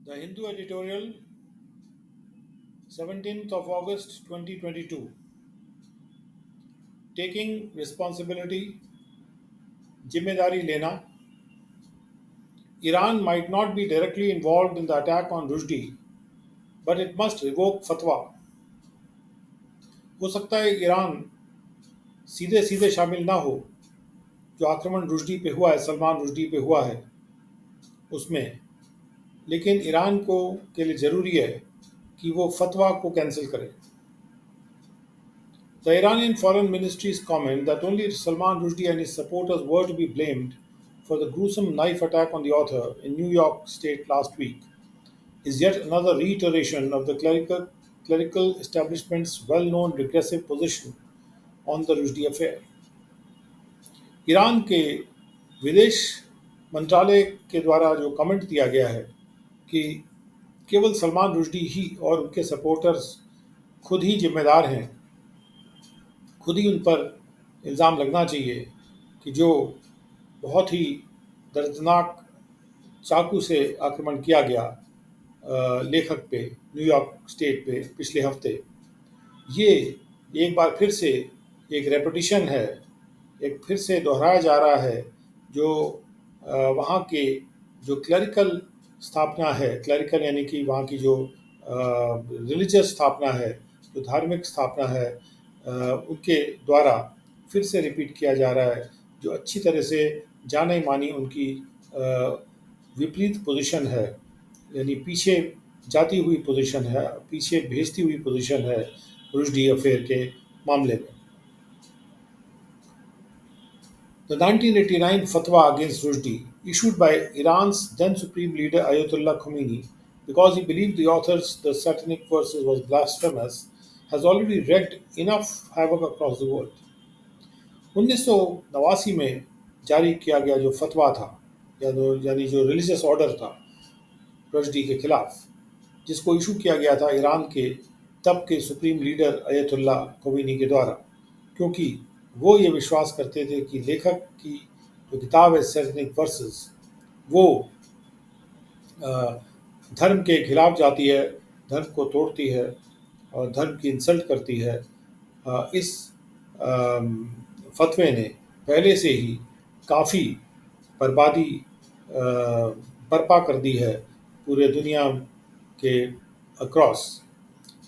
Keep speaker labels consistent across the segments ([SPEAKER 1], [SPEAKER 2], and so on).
[SPEAKER 1] The Hindu editorial, 17th of August 2022. Taking responsibility, जिम्मेदारी लेना. Iran might not be directly involved in the attack on Rushdie, but it must revoke fatwa. हो सकता है Iran सीधे सीधे शामिल ना हो जो आक्रमण रुश्दी पे हुआ है, सलमान रुश्दी पे हुआ है उसमें, लेकिन ईरान को के लिए ज़रूरी है कि वो फतवा को कैंसिल करे. The Iranian Foreign Ministry's comment that only Salman Rushdie and his supporters were to be blamed for the gruesome knife attack on the author in New York State last week is yet another reiteration of the clerical establishment's well known regressive position on the Rushdie affair. Iran के विदेश मंत्रालय के द्वारा जो comment दिया गया है कि केवल सलमान रुश्दी ही और उनके सपोर्टर्स खुद ही जिम्मेदार हैं, खुद ही उन पर इल्ज़ाम लगना चाहिए कि जो बहुत ही दर्दनाक चाकू से आक्रमण किया गया लेखक पे न्यूयॉर्क स्टेट पे पिछले हफ्ते, ये एक बार फिर से एक रेपिटिशन है, एक फिर से दोहराया जा रहा है जो वहाँ के जो क्लरिकल स्थापना है, क्लरिकल यानी कि वहाँ की जो रिलीजियस स्थापना है, जो धार्मिक स्थापना है, उनके द्वारा फिर से रिपीट किया जा रहा है, जो अच्छी तरह से जानी मानी उनकी विपरीत पोजीशन है, यानी पीछे जाती हुई पोजीशन है, पीछे भेजती हुई पोजीशन है रुश्दी अफेयर के मामले में. The 1989 fatwa against Rushdie, issued by Iran's then Supreme Leader Ayatollah Khomeini because he believed the author's The Satanic Verses was blasphemous, has already wreaked enough havoc across the world. 1989 में जारी किया गया जो फतवा था, यानी जो रिलीजियस ऑर्डर था रुश्दी के खिलाफ, जिसको इशू किया गया था ईरान के तब के सुप्रीम लीडर अयतुल्ला खोमेनी के द्वारा, क्योंकि वो ये विश्वास करते थे कि लेखक की जो किताब है सैटनिक वर्सेस, वो धर्म के खिलाफ जाती है, धर्म को तोड़ती है और धर्म की इंसल्ट करती है. इस फतवे ने पहले से ही काफ़ी बर्बादी बर्पा कर दी है पूरे दुनिया के across.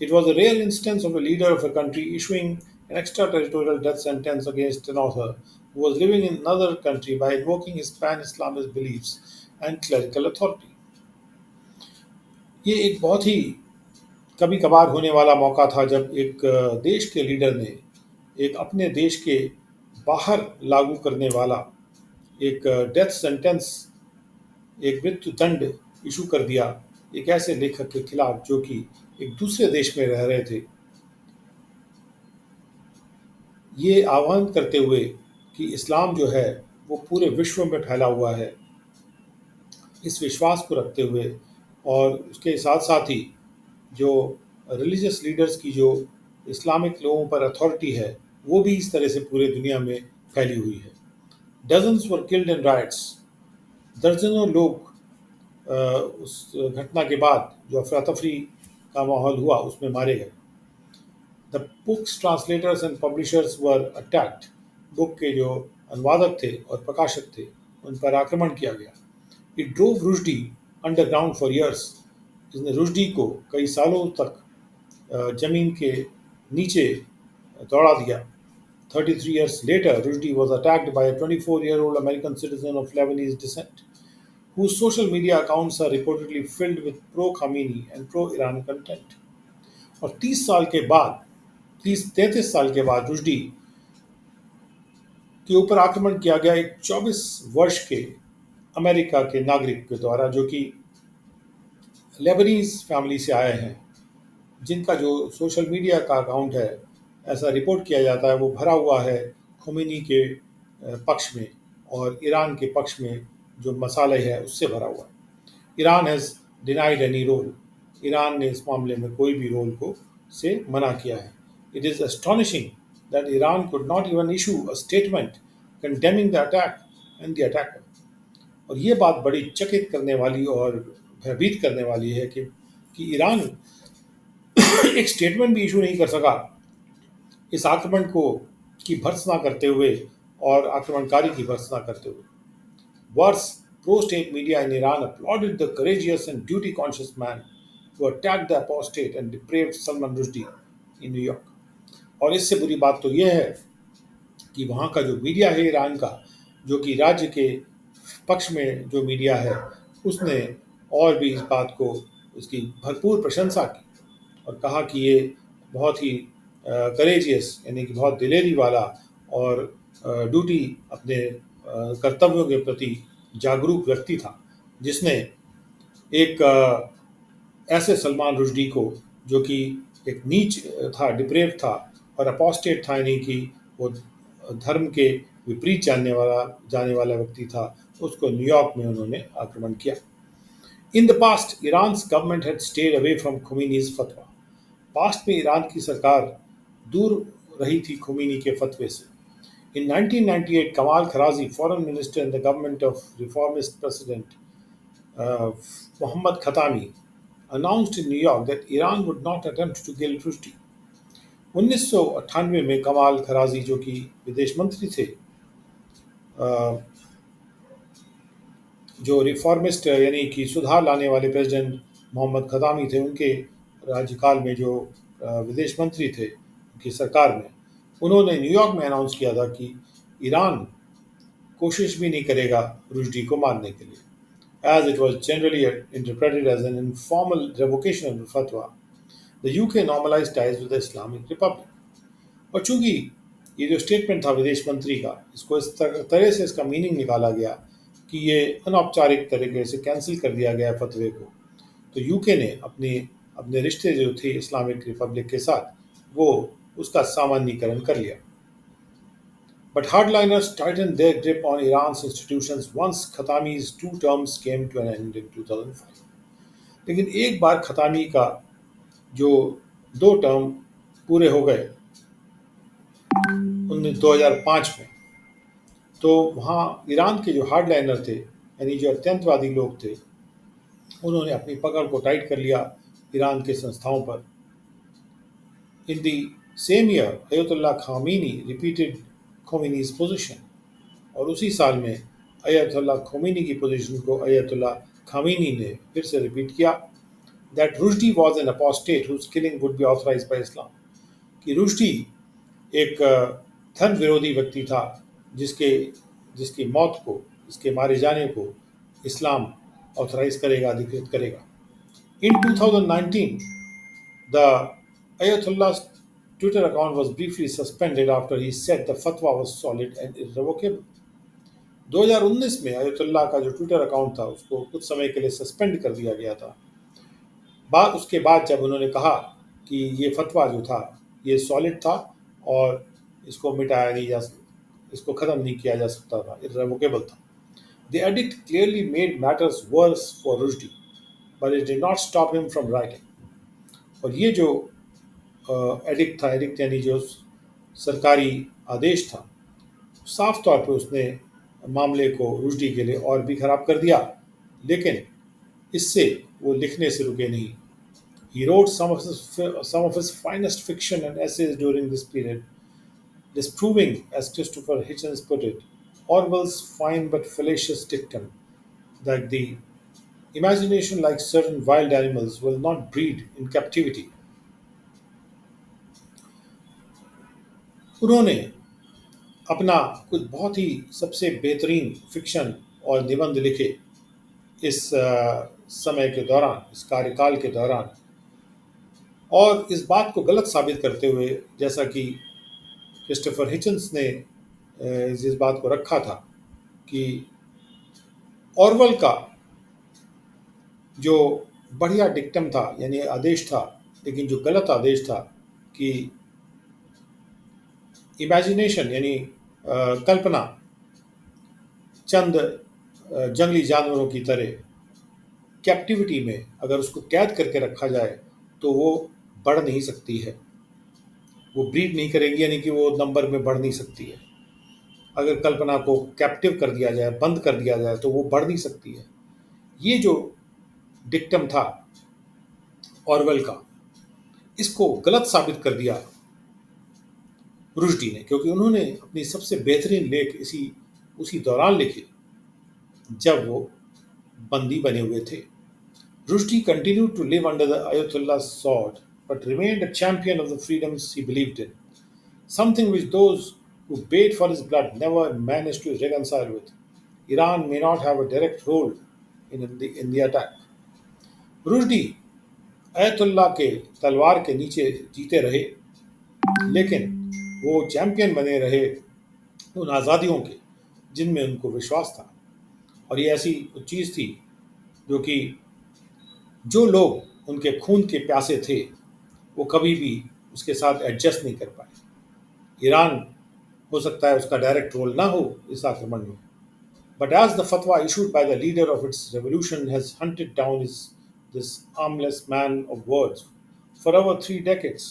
[SPEAKER 1] It was a rare instance of a leader of a country issuing an extraterritorial death sentence against an author who was living in another country by invoking his pan-Islamist beliefs and clerical authority. ये एक बहुत ही कभी कभार होने वाला मौका था जब एक देश के लीडर ने एक अपने देश के बाहर लागू करने वाला एक डेथ सेंटेंस, एक मृत्यु दंड इशू कर दिया एक ऐसे लेखक के खिलाफ जो कि एक दूसरे देश में रह रहे थे, ये आह्वान करते हुए कि इस्लाम जो है वो पूरे विश्व में फैला हुआ है, इस विश्वास को रखते हुए और उसके साथ साथ ही जो रिलीजियस लीडर्स की जो इस्लामिक लोगों पर अथॉरिटी है वो भी इस तरह से पूरे दुनिया में फैली हुई है. Dozens were killed in rights, दर्जनों लोग उस घटना के बाद जो अफरा तफरी का माहौल हुआ उसमें मारे गए. The books translators and publishers were attacked, book के जो अनुवादक थे और प्रकाशक थे उन पर आक्रमण किया गया. It drove Rushdie underground for years, जिसने रुश्दी को कई सालों तक ज़मीन के नीचे दौड़ा दिया. 33 years later, Rushdie was attacked by a 24-year-old American citizen of Lebanese descent, whose social media accounts are reportedly filled with pro-Khamenei and pro-Iran content. और 33 साल के बाद रुश्दी के ऊपर आक्रमण किया गया एक 24 वर्ष के अमेरिका के नागरिक के द्वारा, जो कि लेबनीज फैमिली से आए हैं, जिनका जो सोशल मीडिया का अकाउंट है, ऐसा रिपोर्ट किया जाता है, वो भरा हुआ है खोमेनी के पक्ष में और ईरान के पक्ष में जो मसाले है उससे भरा हुआ है. Iran has denied any role, Iran ने इस मामले में कोई भी रोल को से मना किया है. It is astonishing that Iran could not even issue a statement condemning the attack and the attacker. और ये बात बड़ी चकित करने वाली और भयभीत करने वाली है कि ईरान एक स्टेटमेंट भी इशू नहीं कर सका इस आक्रमण को की भर्त्सना करते हुए और आक्रमणकारी की भर्त्सना करते हुए। Worse, pro-state media in Iran applauded the courageous and duty-conscious man who attacked the apostate and depraved Salman Rushdie in New York. और इससे बुरी बात तो यह है कि वहाँ का जो मीडिया है ईरान का, जो कि राज्य के पक्ष में जो मीडिया है, उसने और भी इस बात को इसकी भरपूर प्रशंसा की और कहा कि ये बहुत ही करेजियस यानी कि बहुत दिलेरी वाला और ड्यूटी अपने कर्तव्यों के प्रति जागरूक व्यक्ति था, जिसने एक ऐसे सलमान रुश्दी को जो कि एक नीच था, डिप्रेव था और अपोस्टेट था, यानी कि वो धर्म के विपरीत जाने वाला व्यक्ति था, उसको न्यूयॉर्क में उन्होंने आक्रमण किया। In the past, Iran's government had stayed away from Khomeini's fatwa. Past में ईरान की सरकार दूर रही थी खोमेनी के फतवे से। In 1998, Kamal Karazi, foreign minister in the government of reformist president Mohammad Khatami, announced in New York that Iran would not attempt to kill Rushdie. 1998 में कमाल खराजी जो कि विदेश मंत्री थे, जो रिफॉर्मिस्ट यानी कि सुधार लाने वाले प्रेसिडेंट मोहम्मद खतामी थे, उनके राज्यकाल में जो विदेश मंत्री थे उनकी सरकार में, उन्होंने न्यूयॉर्क में अनाउंस किया था कि ईरान कोशिश भी नहीं करेगा रुश्दी को मारने के लिए, as it was generally interpreted as an informal revocation of the fatwa. The UK normalized ties with the Islamic Republic. और चूंकि ये जो स्टेटमेंट था विदेश मंत्री का, इसको इस तरह से इसका मीनिंग निकाला गया कि ये अनौपचारिक तरीके से कैंसिल कर दिया गया फतवे को, तो यूके ने अपने अपने रिश्ते जो थे इस्लामिक रिपब्लिक के साथ, वो उसका सामान्यीकरण कर लिया। But hardliners tightened their grip on Iran's institutions once Khatami's 2 terms came to an end in 2005. लेकिन एक बार खतामी का जो 2 टर्म पूरे हो गए 2005 में, तो वहाँ ईरान के जो हार्डलाइनर थे, यानी जो अत्यंतवादी लोग थे, उन्होंने अपनी पकड़ को टाइट कर लिया ईरान के संस्थाओं पर। In the same year Ayatollah Khamenei repeated Khomeini's position, और उसी साल में अयतुल्ला खोमेनी की पोजीशन को अयतुल्ला खामीनी ने फिर से रिपीट किया, that Rushdie was an apostate whose killing would be authorised by Islam, कि रुश्दी एक धर्म विरोधी व्यक्ति था जिसकी मौत को, इसके मारे जाने को इस्लाम ऑथराइज करेगा, अधिकृत करेगा। In 2019, the Ayatollah's Twitter account was briefly suspended after he said the fatwa was solid and irrevocable. 2019 में अयतुल्लाह का जो ट्विटर अकाउंट था उसको कुछ समय के लिए सस्पेंड कर दिया गया था। उसके बाद जब उन्होंने कहा कि ये फतवा जो था ये सॉलिड था और इसको मिटाया नहीं जा सकता, इसको ख़त्म नहीं किया जा सकता था, इर्रेवोकेबल था। The edict clearly made matters worse for Rushdie, but it did not stop him from writing. और ये जो एडिक्ट था, एडिक्ट यानी जो सरकारी आदेश था, साफ तौर पे उसने मामले को रुश्दी के लिए और भी ख़राब कर दिया, लेकिन इससे वो लिखने से रुके नहीं। He wrote some of his finest fiction and essays during this period, disproving, as Christopher Hitchens put it, Orwell's fine but fallacious dictum that the imagination, like certain wild animals, will not breed in captivity. उन्होंने अपना कुछ बहुत ही सबसे बेहतरीन fiction और निबंध लिखे इस समय के दौरान, इस कार्यकाल के दौरान, और इस बात को गलत साबित करते हुए, जैसा कि क्रिस्टोफर हिचन्स ने इस बात को रखा था कि ऑरवेल का जो बढ़िया डिक्टम था यानी आदेश था, लेकिन जो गलत आदेश था कि इमेजिनेशन यानी कल्पना चंद जंगली जानवरों की तरह कैप्टिविटी में अगर उसको कैद करके रखा जाए तो वो बढ़ नहीं सकती है, वो ब्रीड नहीं करेगी, यानी कि वो नंबर में बढ़ नहीं सकती है। अगर कल्पना को कैप्टिव कर दिया जाए, बंद कर दिया जाए, तो वो बढ़ नहीं सकती है। ये जो डिक्टम था ऑरवेल का, इसको गलत साबित कर दिया रुश्दी ने, क्योंकि उन्होंने अपनी सबसे बेहतरीन लेख इसी उसी दौरान लिखे जब वो बंदी बने हुए थे। Rushdie continued to live under the Ayatollah's sword, but remained a champion of the freedoms he believed in, something which those who paid for his blood never managed to reconcile with. Iran may not have a direct role in the attack. Rushdie अयतुल्ला के तलवार के नीचे जीते रहे, लेकिन वो champion बने रहे उन आज़ादियों के जिनमें उनको विश्वास था। और ये ऐसी कुछ चीज़ थी जो कि जो लोग उनके खून के प्यासे थे वो कभी भी उसके साथ एडजस्ट नहीं कर पाए। ईरान हो सकता है उसका डायरेक्ट रोल ना हो इस आक्रमण में, but as the fatwa issued by the leader of its revolution has hunted down this armless man of words for over 3 decades,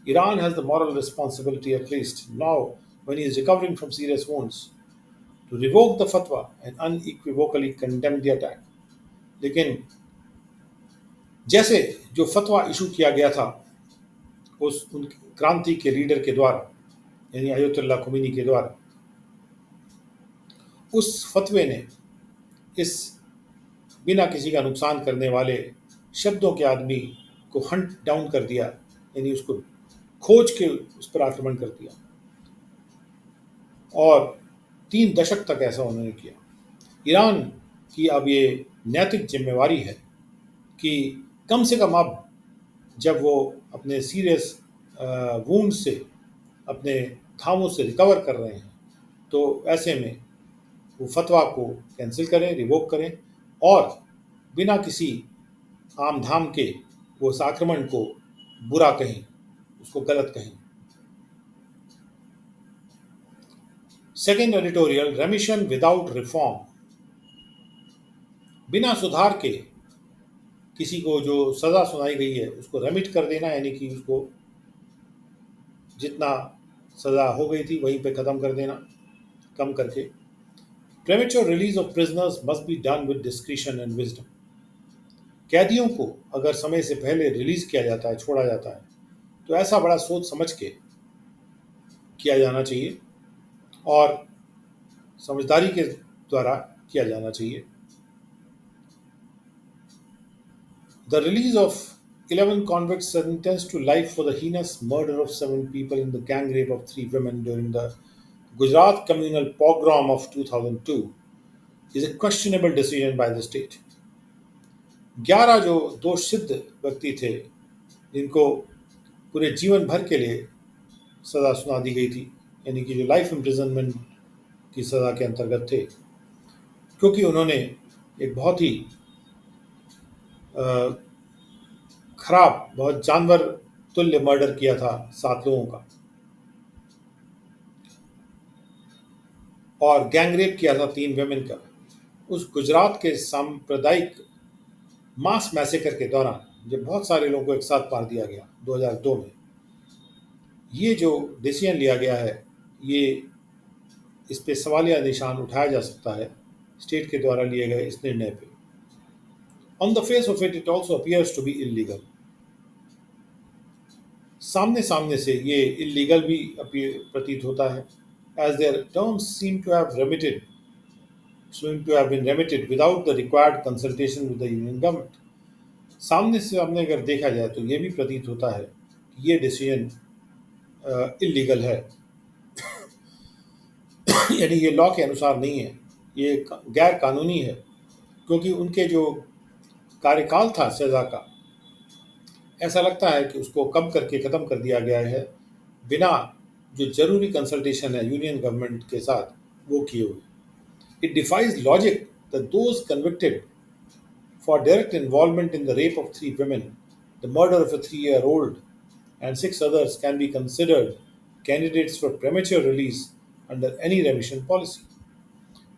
[SPEAKER 1] Iran has the moral responsibility, at least now when he is recovering from serious wounds, to revoke the fatwa and unequivocally condemn the attack. लेकिन जैसे जो फतवा issue किया गया था उस उन क्रांति के लीडर के द्वारा, यानी अयतुल्ला खुमैनी के द्वारा, उस फतवे ने इस बिना किसी का नुकसान करने वाले शब्दों के आदमी को हंट डाउन कर दिया, यानी उसको खोज के उस पर आक्रमण कर दिया, और 3 दशक तक ऐसा उन्होंने किया। ईरान की अब ये नैतिक जिम्मेवारी है कि कम से कम अब जब वो अपने सीरियस वूंड से, अपने घावों से रिकवर कर रहे हैं, तो ऐसे में वो फतवा को कैंसिल करें, रिवोक करें, और बिना किसी आम धाम के वो उस आक्रमण को बुरा कहें, उसको गलत कहें। Second editorial, रेमिशन without reform. बिना सुधार के किसी को जो सज़ा सुनाई गई है उसको रेमिट कर देना, यानी कि उसको जितना सज़ा हो गई थी वहीं पे ख़त्म कर देना, कम करके। Premature release of prisoners must be done with discretion and wisdom. कैदियों को अगर समय से पहले रिलीज़ किया जाता है, छोड़ा जाता है, तो ऐसा बड़ा सोच समझ के किया जाना चाहिए और समझदारी के द्वारा किया जाना चाहिए। The release of 11 convicts sentenced to life for the heinous murder of 7 people in the gang rape of 3 women during the Gujarat communal pogrom of 2002 is a questionable decision by the state. 11 जो दोषसिद्ध व्यक्ति थे जिनको पूरे जीवन भर के लिए सज़ा सुना दी गई थी, यानी कि जो लाइफ इम्प्रिजनमेंट की सज़ा के अंतर्गत थे, क्योंकि उन्होंने एक बहुत ही खराब, बहुत जानवर तुल्य मर्डर किया था 7 लोगों का, और गैंगरेप किया था 3 वेमेन का। उस गुजरात के सांप्रदायिक मास मैसेकर के दौरान जब बहुत सारे लोगों को एक साथ मार दिया गया 2002 में, ये जो डिसीजन लिया गया है, ये इस पे सवालिया निशान उठाया जा सकता है स्टेट के द्वारा लिए गए इस निर्णय पे। On the face of it also appears to be illegal. सामने सामने से ये इलीगल भी प्रतीत होता है, as their terms seem to have been remitted without the required consultation with the union government. सामने से सामने अगर देखा जाए तो ये भी प्रतीत होता है कि ये डिसीजन इलीगल है, यानी ये लॉ के अनुसार नहीं है, ये गैर कानूनी है, क्योंकि उनके जो कार्यकाल था सज़ा का, ऐसा लगता है कि उसको कम करके ख़त्म कर दिया गया है बिना जो जरूरी कंसल्टेशन है यूनियन गवर्नमेंट के साथ वो किए हुए। It defies logic that those convicted for direct involvement in the rape of 3 women, the murder of a 3-year-old, and 6 others can be considered candidates for premature release under any remission policy.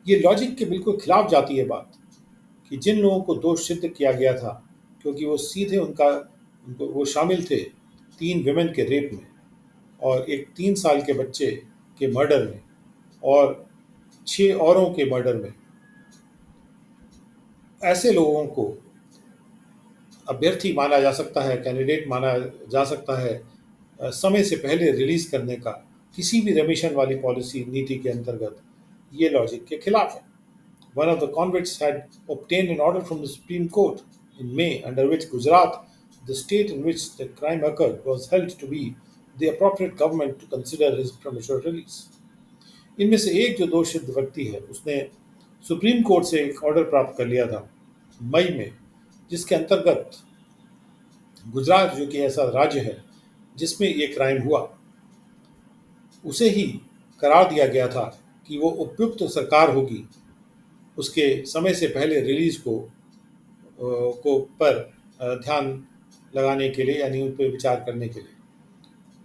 [SPEAKER 1] ये logic के बिल्कुल खिलाफ जाती है बात कि जिन लोगों को दोष सिद्ध किया गया था, क्योंकि वो सीधे वो शामिल थे 3 विमेन के रेप में और एक 3 साल के बच्चे के मर्डर में और 6 औरों के मर्डर में, ऐसे लोगों को अभ्यर्थी माना जा सकता है, कैंडिडेट माना जा सकता है, समय से पहले रिलीज करने का किसी भी रेमिशन वाली पॉलिसी नीति के अंतर्गत ये लॉजिक के खिलाफ है। One of the convicts had obtained an order from the Supreme Court in May under which Gujarat, the state in which the crime occurred, was held to be the appropriate government to consider his premature release. इनमें से एक जो दोषित व्यक्ति है उसने supreme court से एक order प्राप्त कर लिया था मई में, जिसके अंतर्गत गुजरात जो कि ऐसा राज्य है जिसमें ये क्राइम हुआ, उसे ही करार दिया गया था कि वो उपयुक्त सरकार होगी उसके समय से पहले रिलीज को पर ध्यान लगाने के लिए, यानी उन पर विचार करने के लिए।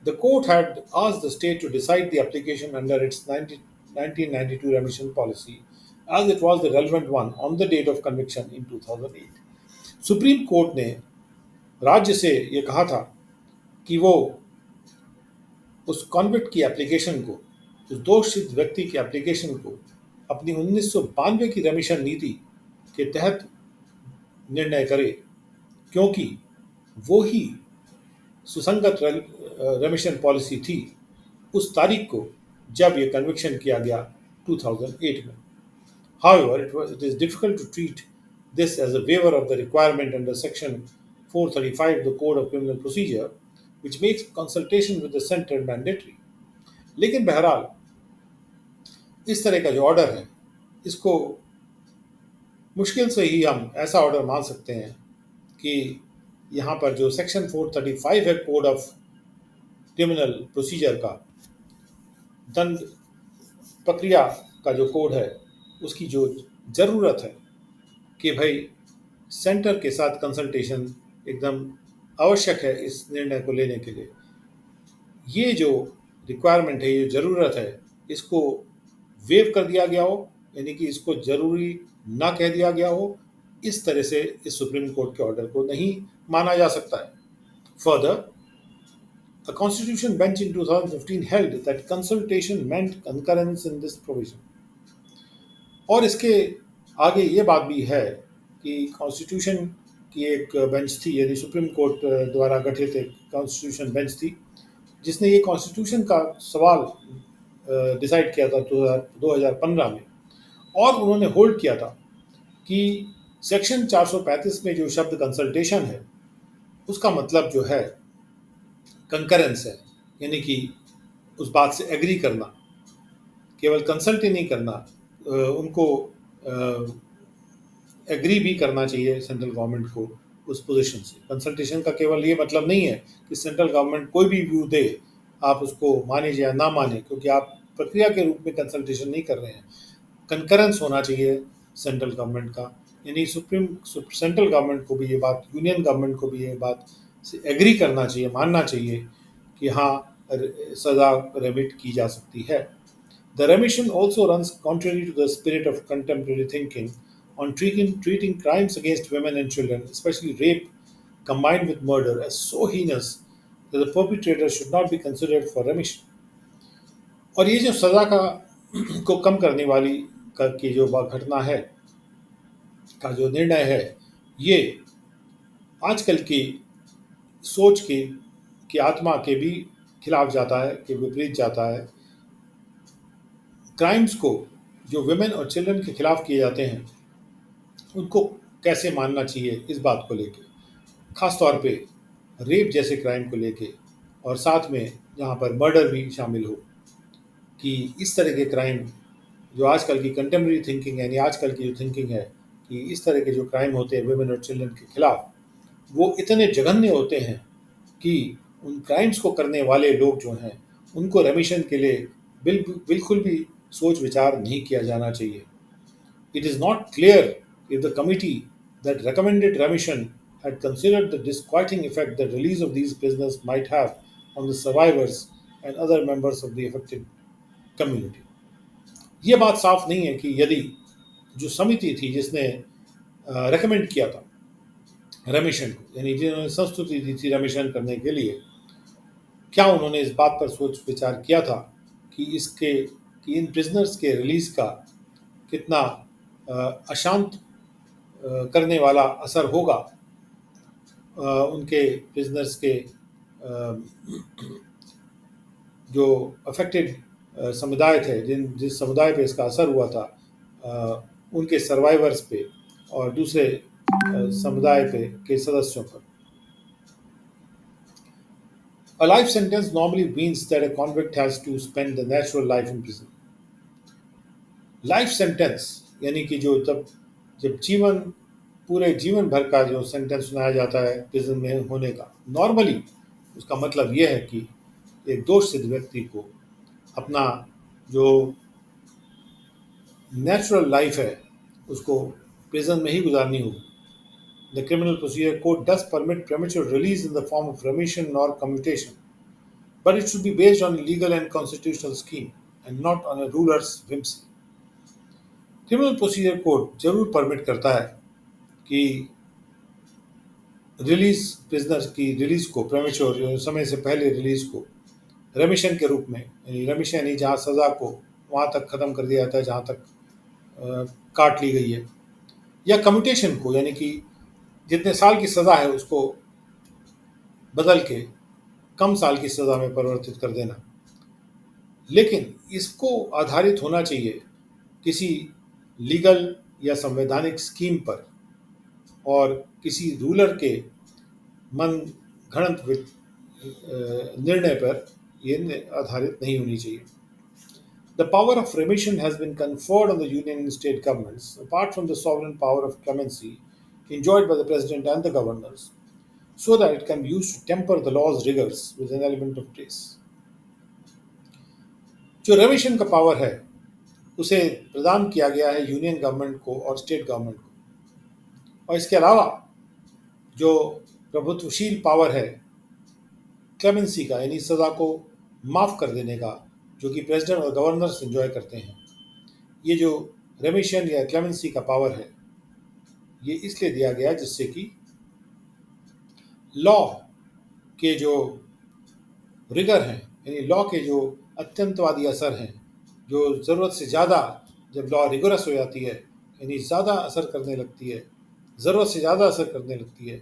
[SPEAKER 1] The court had asked the state to decide the application under its 1992 remission policy as it was the relevant one on the date of conviction in 2008. Supreme court ने राज्य से ये कहा था कि वो उस कॉन्विक्ट की एप्लीकेशन को, उस दोषित व्यक्ति की एप्लीकेशन को अपनी 1992 की रेमिशन नीति के तहत निर्णय करे, क्योंकि वो ही सुसंगत रेमिशन पॉलिसी थी उस तारीख को जब ये कन्विक्शन किया गया 2008 में। However, it is difficult to treat this as a waiver of the requirement under Section 435 of the Code of Criminal Procedure, which makes consultation with the center mandatory. लेकिन बहरहाल इस तरह का जो ऑर्डर है इसको मुश्किल से ही हम ऐसा ऑर्डर मान सकते हैं कि यहाँ पर जो सेक्शन 435 है कोड ऑफ क्रिमिनल प्रोसीजर का, दंड प्रक्रिया का जो कोड है, उसकी जो ज़रूरत है कि भाई सेंटर के साथ कंसल्टेशन एकदम आवश्यक है इस निर्णय को लेने के लिए, ये जो रिक्वायरमेंट है, ये ज़रूरत है, इसको वेव कर दिया गया हो, यानी कि इसको ज़रूरी ना कह दिया गया हो, इस तरह से इस सुप्रीम कोर्ट के ऑर्डर को नहीं माना जा सकता है। Further, a constitution bench in 2015 held that consultation meant concurrence in this provision. और इसके आगे ये बात भी है कि कॉन्स्टिट्यूशन की एक बेंच थी, यानी सुप्रीम कोर्ट द्वारा गठित एक कॉन्स्टिट्यूशन बेंच थी, जिसने ये कॉन्स्टिट्यूशन का सवाल डिसाइड किया था 2015 में, और उन्होंने होल्ड किया था कि सेक्शन 435 में जो शब्द कंसल्टेशन है उसका मतलब जो है कंकरेंस है, यानी कि उस बात से एग्री करना, केवल कंसल्ट ही नहीं करना, उनको एग्री भी करना चाहिए सेंट्रल गवर्नमेंट को उस पोजीशन से। कंसल्टेशन का केवल ये मतलब नहीं है कि सेंट्रल गवर्नमेंट कोई भी व्यू दे आप उसको माने या ना माने, क्योंकि आप प्रक्रिया के रूप में कंसल्टेशन नहीं कर रहे हैं। कंकरेंस होना चाहिए सेंट्रल गवर्नमेंट का, यानी सेंट्रल गवर्नमेंट को भी ये बात, यूनियन गवर्नमेंट को भी ये बात से एग्री करना चाहिए, मानना चाहिए कि हाँ सज़ा रेमिट की जा सकती है। The remission also runs contrary to the spirit of contemporary thinking on treating crimes against women and children, especially rape combined with murder, as so heinous that the perpetrator should not be considered for remission. और ये जो सज़ा का को कम करने वाली की जो घटना है, का जो निर्णय है, ये आजकल की सोच की आत्मा के भी खिलाफ जाता है, के विपरीत जाता है। क्राइम्स को जो विमेन और चिल्ड्रन के खिलाफ किए जाते हैं उनको कैसे मानना चाहिए, इस बात को लेके, ख़ास तौर पे रेप जैसे क्राइम को लेके, और साथ में जहाँ पर मर्डर भी शामिल हो, कि इस तरह के क्राइम जो आजकल की कंटेम्प्रेरी थिंकिंग है, यानी आजकल की जो थिंकिंग है कि इस तरह के जो क्राइम होते हैं विमेन और चिल्ड्रन के खिलाफ, वो इतने जघन्य होते हैं कि उन क्राइम्स को करने वाले लोग जो हैं उनको रेमिशन के लिए बिल्कुल भी सोच विचार नहीं किया जाना चाहिए। It is not clear if the committee that recommended remission had considered the disquieting effect that release of these prisoners might have on the survivors and other members of the affected community. ये बात साफ नहीं है कि यदि जो समिति थी जिसने रेकमेंड किया था रेमिशन को, यानी जिन्होंने संस्तुति दी थी रेमिशन करने के लिए, क्या उन्होंने इस बात पर सोच विचार किया था कि इन प्रिजनर्स के रिलीज का कितना अशांत करने वाला असर होगा उनके प्रिजनर्स के जो अफेक्टेड समुदाय थे, जिस समुदाय पे इसका असर हुआ था, उनके सर्वाइवर्स पे और दूसरे समुदाय पे के सदस्यों पर। A life sentence normally means that a convict has to spend the natural life in prison. Life sentence यानी कि जो जब जब जीवन पूरे जीवन भर का जो सेंटेंस सुनाया जाता है प्रिजन में होने का, नॉर्मली उसका मतलब यह है कि एक दोष सिद्ध व्यक्ति को अपना जो नेचुरल लाइफ है उसको प्रिजन में ही गुजारनी होगी। The criminal procedure code does permit premature release in the form of remission और commutation, but it should be based on a legal and constitutional scheme and not on a ruler's whimsy. Criminal procedure code जरूर permit करता है कि release prisoner की release को प्रेमेच्योर समय से पहले रिलीज को रेमिशन के रूप में, यानी रेमिशन यानी जहाँ सज़ा को वहाँ तक ख़त्म कर दिया जाता है जहाँ तक काट ली गई है, या कम्यूटेशन को यानी कि जितने साल की सज़ा है उसको बदल के कम साल की सज़ा में परिवर्तित कर देना। लेकिन इसको आधारित होना चाहिए किसी लीगल या संवैधानिक स्कीम पर और किसी रूलर के मन घड़ंत निर्णय पर ये आधारित नहीं होनी चाहिए। The power of remission has been conferred on the union and state governments, apart from the sovereign power of clemency enjoyed by the president and the governors, so that it can be used to temper the law's rigors with an element of grace. जो रेमिशन का power है उसे प्रदान किया गया है union government को और स्टेट गवर्नमेंट को, और इसके अलावा जो प्रभुत्वशील पावर है क्लेमेंसी का यानी सज़ा को माफ़ कर देने का, जो कि प्रेसिडेंट और गवर्नर्स एंजॉय करते हैं, ये जो रेमिशन या क्लेमेंसी का पावर है ये इसलिए दिया गया जिससे कि लॉ के जो रिगर हैं यानी लॉ के जो अत्यंतवादी असर हैं, जो ज़रूरत से ज़्यादा जब लॉ रिगोरस हो जाती है यानी ज़्यादा असर करने लगती है, ज़रूरत से ज़्यादा असर करने लगती है,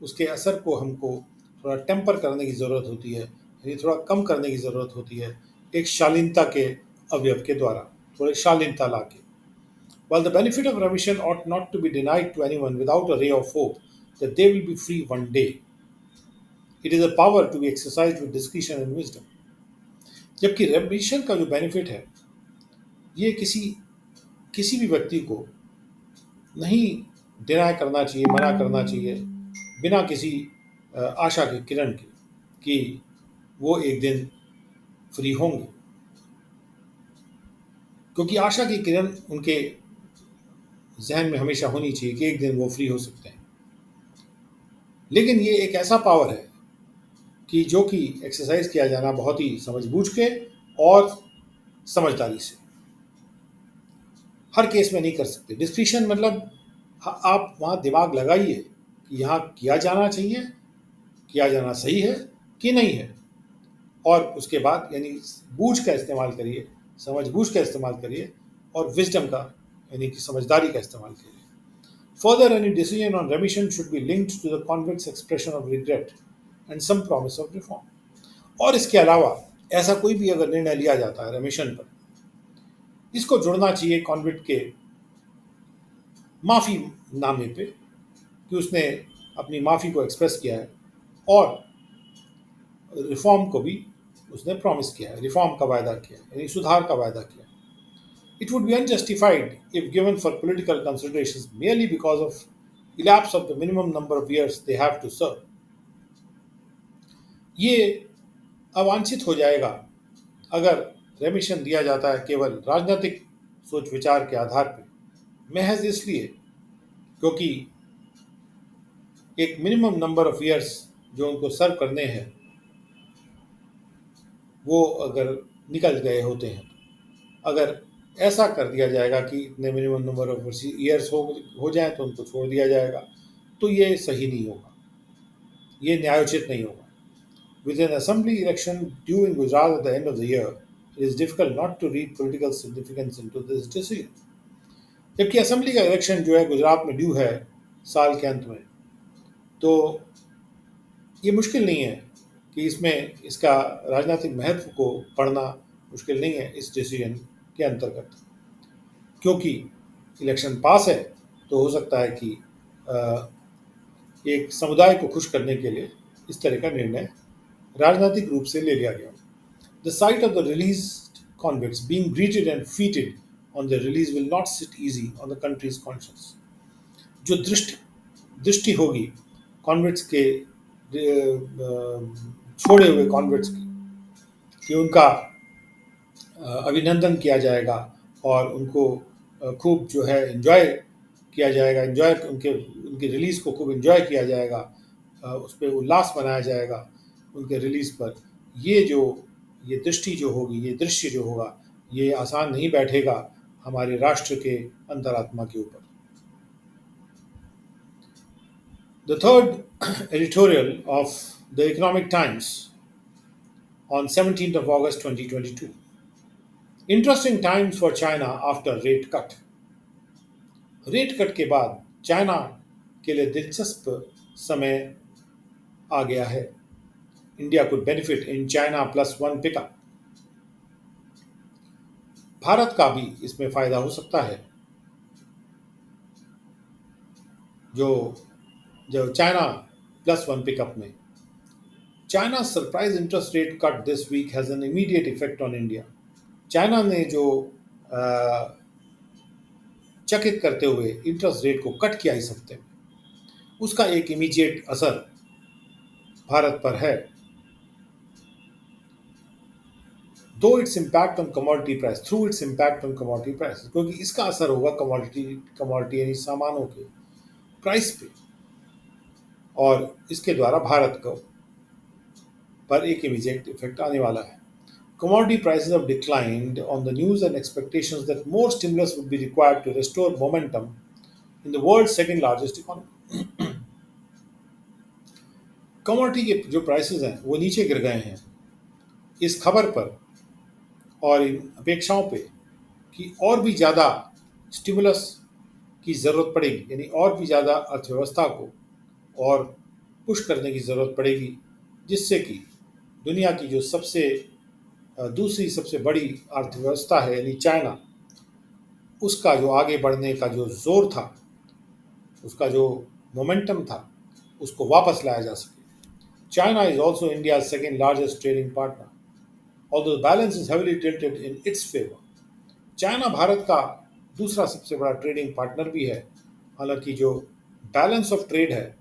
[SPEAKER 1] उसके असर को हमको थोड़ा टेम्पर करने की ज़रूरत होती है, यानी थोड़ा कम करने की ज़रूरत होती है एक शालीनता के अवयव के द्वारा, थोड़ी शालीनता ला के। While the benefit of remission ought not to be denied to anyone without a ray of hope that they will be free one day, it is a power to be exercised with discretion and wisdom. जबकि रेमिशन का जो benefit है ये किसी भी व्यक्ति को नहीं डिनाय करना चाहिए, मना करना चाहिए बिना किसी आशा के किरण के कि वो एक दिन फ्री होंगे, क्योंकि आशा की किरण उनके जहन में हमेशा होनी चाहिए कि एक दिन वो फ्री हो सकते हैं। लेकिन ये एक ऐसा पावर है कि जो कि एक्सरसाइज किया जाना बहुत ही समझबूझ के और समझदारी से, हर केस में नहीं कर सकते। डिस्क्रिशन मतलब आप वहाँ दिमाग लगाइए कि यहाँ किया जाना चाहिए, किया जाना सही है कि नहीं है, और उसके बाद यानी बूझ का इस्तेमाल करिए, समझबूझ का इस्तेमाल करिए और विजडम का यानी कि समझदारी का इस्तेमाल करिए। Further, any decision on remission should be linked to the convict's expression of regret and some promise of reform. और इसके अलावा ऐसा कोई भी अगर निर्णय लिया जाता है रेमिशन पर, इसको जुड़ना चाहिए कॉन्विक्ट के माफ़ी नामे पे कि उसने अपनी माफ़ी को एक्सप्रेस किया है और रिफॉर्म को भी उसने प्रॉमिस किया है, रिफॉर्म का वायदा किया है यानी सुधार का वायदा किया है। It would be unjustified if given for political considerations merely because of elapse of the minimum number of years they have to serve. ये अवांछित हो जाएगा अगर रेमिशन दिया जाता है केवल राजनीतिक सोच विचार के आधार पर, महज इसलिए क्योंकि एक मिनिमम नंबर ऑफ ईयर्स जो उनको सर्व करने हैं वो अगर निकल गए होते हैं। अगर ऐसा कर दिया जाएगा कि इतने मिनिमम नंबर ऑफ ईयर्स हो जाए तो उनको छोड़ दिया जाएगा, तो ये सही नहीं होगा, ये न्यायोचित नहीं होगा। With an assembly election due in Gujarat at the end of the year, it is difficult not to read political significance into this decision. जबकि असेंबली का इलेक्शन जो है गुजरात में ड्यू है साल के अंत में, तो ये मुश्किल नहीं है कि इसमें इसका राजनीतिक महत्व को पढ़ना मुश्किल नहीं है इस डिसीजन के अंतर्गत, क्योंकि इलेक्शन पास है तो हो सकता है कि अ, एक समुदाय को खुश करने के लिए इस तरह का निर्णय राजनीतिक रूप से ले लिया गया। The site of the released convicts being greeted and feted on their release will not sit easy on the country's conscience. जो दृष्टि होगी कॉन्विट्स के छोड़े हुए कॉन्विट्स की, कि उनका अभिनंदन किया जाएगा और उनको खूब जो है एंजॉय किया जाएगा, एंजॉय उनके उनके रिलीज़ को खूब एंजॉय किया जाएगा, उस पर उल्लास मनाया जाएगा उनके रिलीज़ पर। ये जो ये दृष्टि जो होगी, ये दृश्य जो होगा, ये आसान नहीं बैठेगा हमारे राष्ट्र के अंतरात्मा के ऊपर। The third editorial of the economic times on 17th of August 2022. Interesting times for China after rate cut. Rate cut के बाद चाइना के लिए दिलचस्प समय आ गया है। India could benefit in China plus one pickup. Bharat का भी इसमें फायदा हो सकता है। जो जो चाइना प्लस वन पिकअप में China surprise interest rate cut this week has an immediate effect on India. China ने जो अ, चकित करते हुए इंटरेस्ट रेट को कट किया इस हफ्ते में, उसका एक इमीडिएट असर भारत पर है। दो its impact on commodity price through its impact on commodity price, क्योंकि इसका असर होगा कमोडिटी यानी सामानों के प्राइस पे, और इसके द्वारा भारत को पर एक इमीडिएट इफेक्ट आने वाला है। Commodity prices have declined on the news and expectations that more stimulus would be required to restore momentum in the world's second largest economy. Commodity के जो प्राइसेस हैं वो नीचे गिर गए हैं इस खबर पर और इन अपेक्षाओं पे कि और भी ज़्यादा स्टिमुलस की ज़रूरत पड़ेगी, यानी और भी ज़्यादा अर्थव्यवस्था को और पुश करने की ज़रूरत पड़ेगी, जिससे कि दुनिया की जो दूसरी सबसे बड़ी अर्थव्यवस्था है यानी चाइना, उसका जो आगे बढ़ने का जो जोर था, उसका जो मोमेंटम था, उसको वापस लाया जा सके। China is also India second largest trading partner, although the balance is heavily tilted in its favour. China Bharat का दूसरा सबसे बड़ा ट्रेडिंग पार्टनर भी है, हालांकि जो बैलेंस ऑफ ट्रेड है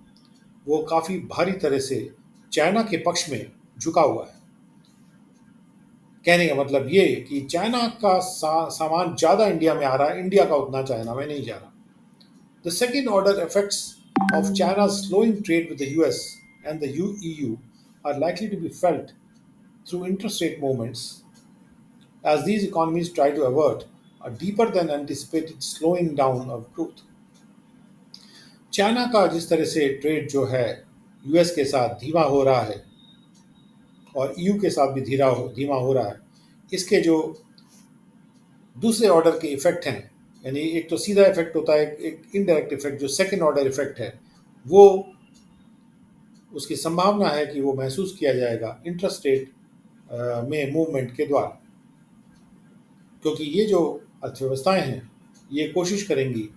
[SPEAKER 1] वो काफ़ी भारी तरह से चाइना के पक्ष में झुका हुआ है। कहने का मतलब ये कि चाइना का सामान ज़्यादा इंडिया में आ रहा है, इंडिया का उतना चाइना में नहीं जा रहा। The second order effects of China's slowing trade with the US and the EU are likely to be felt through interest rate movements as these economies try to avert a deeper than anticipated slowing down of growth. China का जिस तरह से trade जो है US के साथ धीमा हो रहा है और ईयू के साथ भी धीमा हो रहा है, इसके जो दूसरे ऑर्डर के इफेक्ट हैं, यानी एक तो सीधा इफेक्ट होता है, एक इनडायरेक्ट इफेक्ट जो सेकंड ऑर्डर इफेक्ट है, वो उसकी संभावना है कि वो महसूस किया जाएगा इंटरेस्ट रेट में मूवमेंट के द्वारा, क्योंकि ये जो अर्थव्यवस्थाएं हैं ये कोशिश करेंगी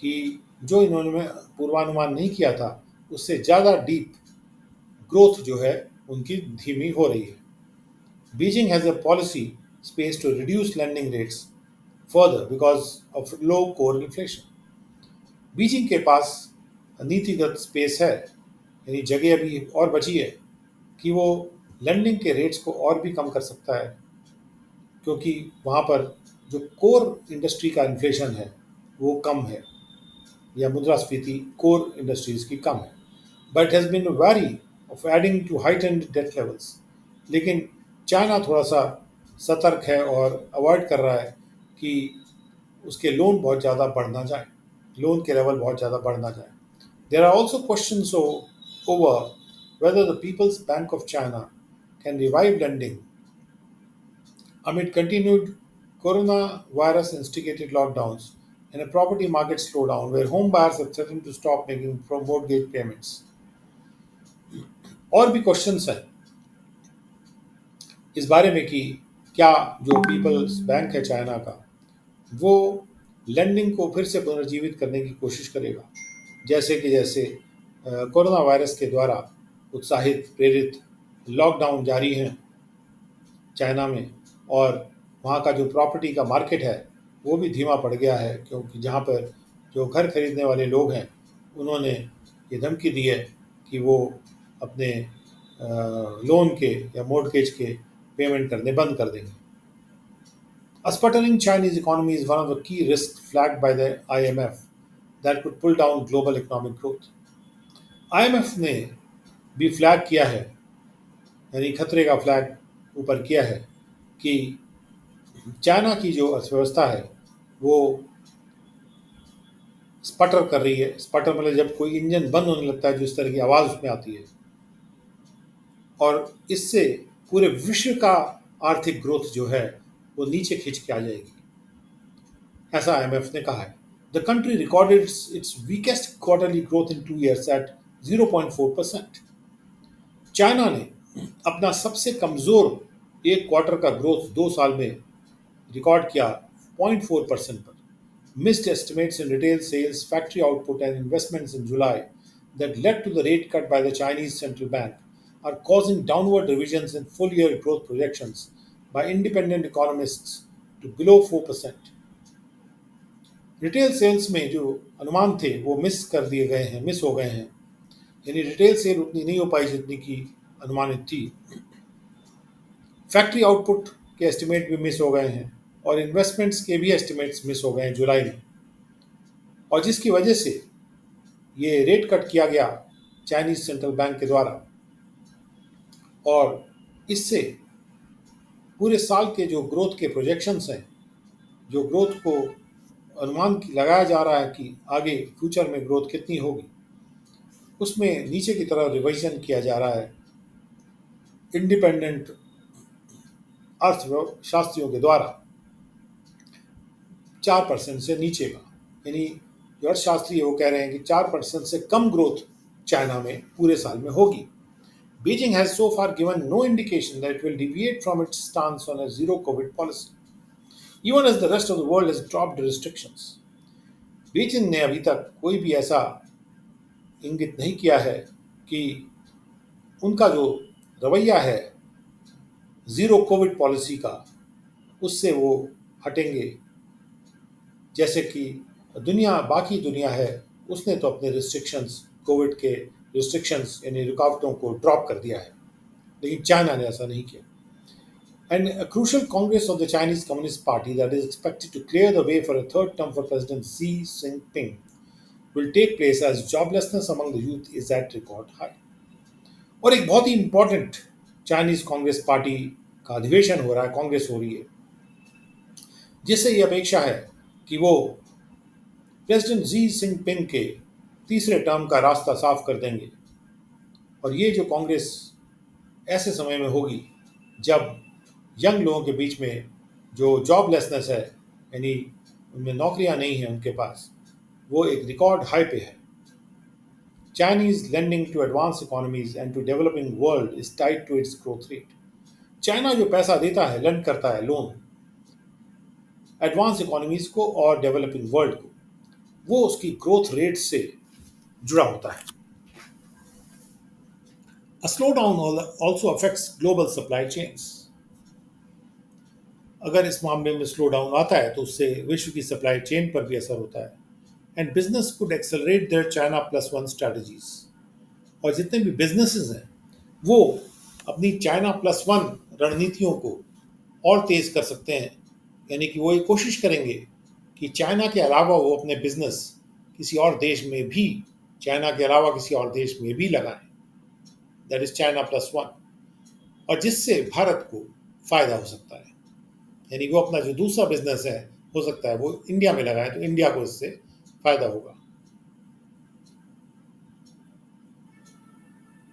[SPEAKER 1] कि जो इन्होंने पूर्वानुमान नहीं किया था उससे ज़्यादा डीप ग्रोथ जो है उनकी धीमी हो रही है। Beijing has a policy space to reduce landing rates further because of low core inflation. Beijing के पास नीतिगत स्पेस है, यानी जगह अभी और बची है कि वो लैंडिंग के रेट्स को और भी कम कर सकता है, क्योंकि वहाँ पर जो कोर इंडस्ट्री का इन्फ्लेशन है वो कम है, या मुद्रास्फीति कोर इंडस्ट्रीज की कम है। But has been very of adding to heightened debt levels. लेकिन चाइना थोड़ा सा सतर्क है और अवॉइड कर रहा है कि उसके लोन बहुत ज़्यादा बढ़ ना जाए, लोन के लेवल बहुत ज़्यादा बढ़ ना जाए। There are also question over whether the People's Bank of China can revive lending amid continued coronavirus instigated lockdowns and a property market slowdown where home buyers have threatened to stop making mortgage payments. और भी questions हैं इस बारे में कि क्या जो peoples bank है चाइना का, वो लैंडिंग को फिर से पुनर्जीवित करने की कोशिश करेगा, जैसे कोरोना वायरस के द्वारा उत्साहित प्रेरित लॉकडाउन जारी हैं चाइना में, और वहाँ का जो प्रॉपर्टी का मार्केट है वो भी धीमा पड़ गया है, क्योंकि जहाँ पर जो घर खरीदने वाले लोग हैं उन्होंने ये धमकी दी है कि वो अपने लोन के या मोर्टगेज के पेमेंट करने बंद कर देंगे. A sputtering Chinese economy is one of the key risks flagged by the IMF that could pull down global economic growth. IMF ने भी फ्लैग किया है, यानी खतरे का फ्लैग ऊपर किया है कि चाइना की जो अर्थव्यवस्था है वो स्पटर कर रही है. स्पटर मतलब जब कोई इंजन बंद होने लगता है, जो इस तरह की आवाज़ उसमें आती है, और इससे पूरे विश्व का आर्थिक ग्रोथ जो है वो नीचे खींच के आ जाएगी, ऐसा आईएमएफ ने कहा है. The country recorded its weakest quarterly growth in 2 years at 0.4%. China ने अपना सबसे कमज़ोर एक क्वार्टर का ग्रोथ 2 साल में रिकॉर्ड किया 0.4% पर. Missed estimates in retail sales, factory output, and investments in July that led to the rate cut by the Chinese central bank are causing downward revisions in full year growth projections by independent economists to below 4%. Retail sales में जो अनुमान थे वो miss हो गए हैं, यानी retail sale उतनी नहीं हो पाई जितनी की अनुमानित थी. फैक्ट्री आउटपुट के एस्टिमेट भी मिस हो गए हैं, और इन्वेस्टमेंट्स के भी एस्टिमेट्स मिस हो गए हैं जुलाई में, और जिसकी वजह से ये रेट कट किया गया चाइनीज सेंट्रल बैंक के द्वारा, और इससे पूरे साल के जो ग्रोथ के प्रोजेक्शंस हैं, जो ग्रोथ को अनुमान लगाया जा रहा है कि आगे फ्यूचर में ग्रोथ कितनी होगी, उसमें नीचे की तरफ रिवाइजन किया जा रहा है इंडिपेंडेंट अर्थशास्त्रियों के द्वारा 4% से नीचे का. यानी जो अर्थशास्त्री है वो कह रहे हैं कि 4% से कम ग्रोथ चाइना में पूरे साल में होगी. Beijing has so far given no indication that it will deviate from its stance on a zero COVID policy, even as the rest of the world has dropped restrictions. Beijing ने अभी तक कोई भी ऐसा इंगित नहीं किया है कि उनका जो रवैया है ज़ीरो कोविड पॉलिसी का, उससे वो हटेंगे. जैसे कि बाकी दुनिया है, उसने तो अपने कोविड के रिस्ट्रिक्शंस यानी रुकावटों को ड्रॉप कर दिया है, लेकिन चाइना ने ऐसा नहीं किया. And a crucial Congress of the Chinese Communist Party that is expected to clear the way for a third term for President Xi Jinping will take place as joblessness among the youth is at record high. और एक बहुत ही important Chinese Congress party का अधिवेशन हो रहा है, कांग्रेस हो रही है, जिससे ये अपेक्षा है कि वो प्रेसिडेंट जी जिनपिंग के तीसरे टर्म का रास्ता साफ कर देंगे. और ये जो कांग्रेस ऐसे समय में होगी जब यंग लोगों के बीच में जो जॉबलेसनेस है, यानी उनमें नौकरियां नहीं हैं उनके पास, वो एक रिकॉर्ड हाई पे है. Chinese lending to advanced economies and to developing world is tied to its growth rate. China जो पैसा देता है, लेंड करता है, लोन एडवांस इकोनॉमीज को और डेवलपिंग वर्ल्ड को, वो उसकी ग्रोथ रेट से जुड़ा होता है. A slowdown also affects global supply chains. अगर इस मामले में स्लो डाउन आता है तो उससे विश्व की सप्लाई चेन पर भी असर होता है. And business could accelerate their China +1 strategies. और जितने भी बिजनेसेस हैं वो अपनी चाइना +1 रणनीतियों को और तेज़ कर सकते हैं, यानी कि वो ये कोशिश करेंगे कि चाइना के अलावा वो अपने बिजनेस किसी और देश में भी, चाइना के अलावा किसी और देश में भी लगाएं, दैट इज चाइना +1, और जिससे भारत को फ़ायदा हो सकता है. यानी वो अपना जो दूसरा बिजनेस है हो सकता है वो इंडिया में लगाए, तो इंडिया को इससे फ़ायदा होगा.